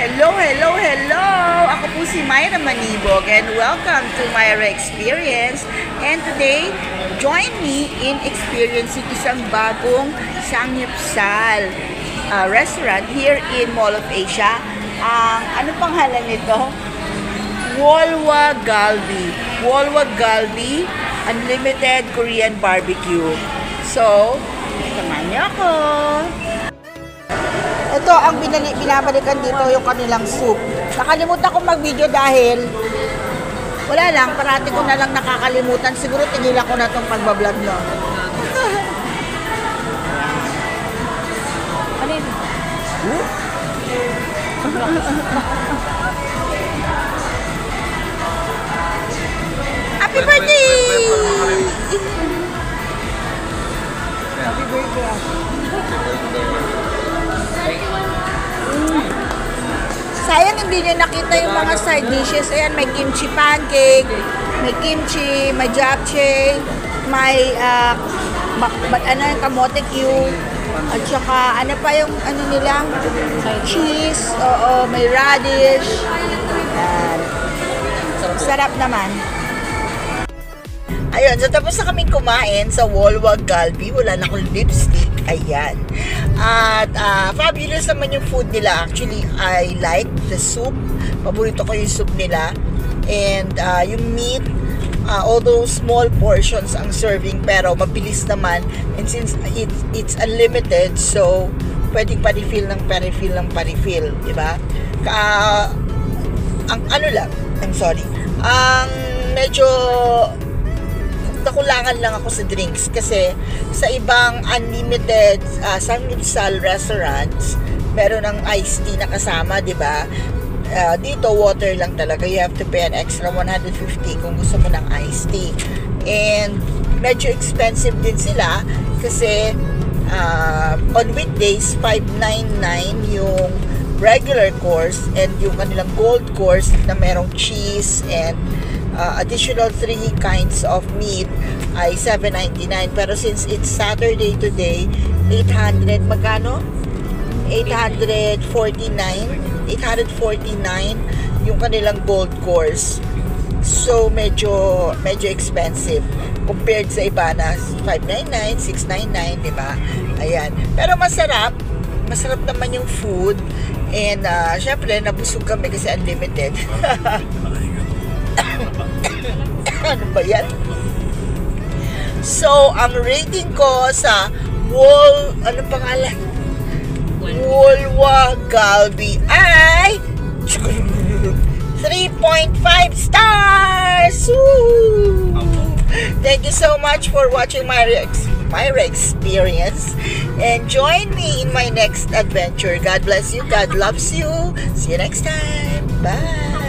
Hello, hello, hello! Ako po si Myra Manibog and welcome to Myra Experience. And today, join me in experiencing isang bagong samgyeopsal restaurant here in Mall of Asia. Ano panghalan nito? Wolwa Galbi. Wolwa Galbi Unlimited Korean Barbecue. So, samahan niyo ako! Ito ang binabalikan dito, yung kanilang soup. Nakalimutan kong mag-video dahil wala lang, parati ko na lang nakakalimutan. Siguro tigilan ko na itong pagbablog, no? Ano yun? Happy birthday! Happy birthday! Sayang hindi nyo nakita yung mga side dishes. Ayan, may kimchi pancake, may kimchi, may japchae, may kamote cube, at saka ano pa yung ano nila? Cheese, oo, may radish. Ayan. Sarap naman. Ayun, so tapos na kaming kumain sa Wolwa Galbi. Wala na akong lipstick. Ayan. At fabulous naman yung food nila. Actually, I like the soup. Paborito ko yung soup nila. And yung meat, although small portions ang serving, pero mabilis naman. And since it's unlimited, so pwedeng pa-refill ng pa-refill. Diba? Ang ano lang, I'm sorry. Ang medyo nakulangan lang ako sa drinks kasi sa ibang unlimited samgyeopsal restaurants meron ng iced tea na kasama, di ba? Dito water lang talaga, you have to pay an extra 150 kung gusto mo ng iced tea, and medyo expensive din sila kasi on weekdays 599 yung regular course, and yung kanilang gold course na merong cheese and additional 3 kinds of meat ay $7.99. Pero since it's Saturday today, 800 magkano? 849 yung kanilang gold course. So medyo expensive compared sa iba na 599, 699, di ba? Ayan. Pero masarap naman yung food, and syempre nabusog kami kasi unlimited. Ano ba yan? So, ang rating ko sa ano pangalan? Wolwa Galbi ay 3.5 stars! Woo! Thank you so much for watching Myra Experience, and join me in my next adventure. God bless you. God loves you. See you next time. Bye!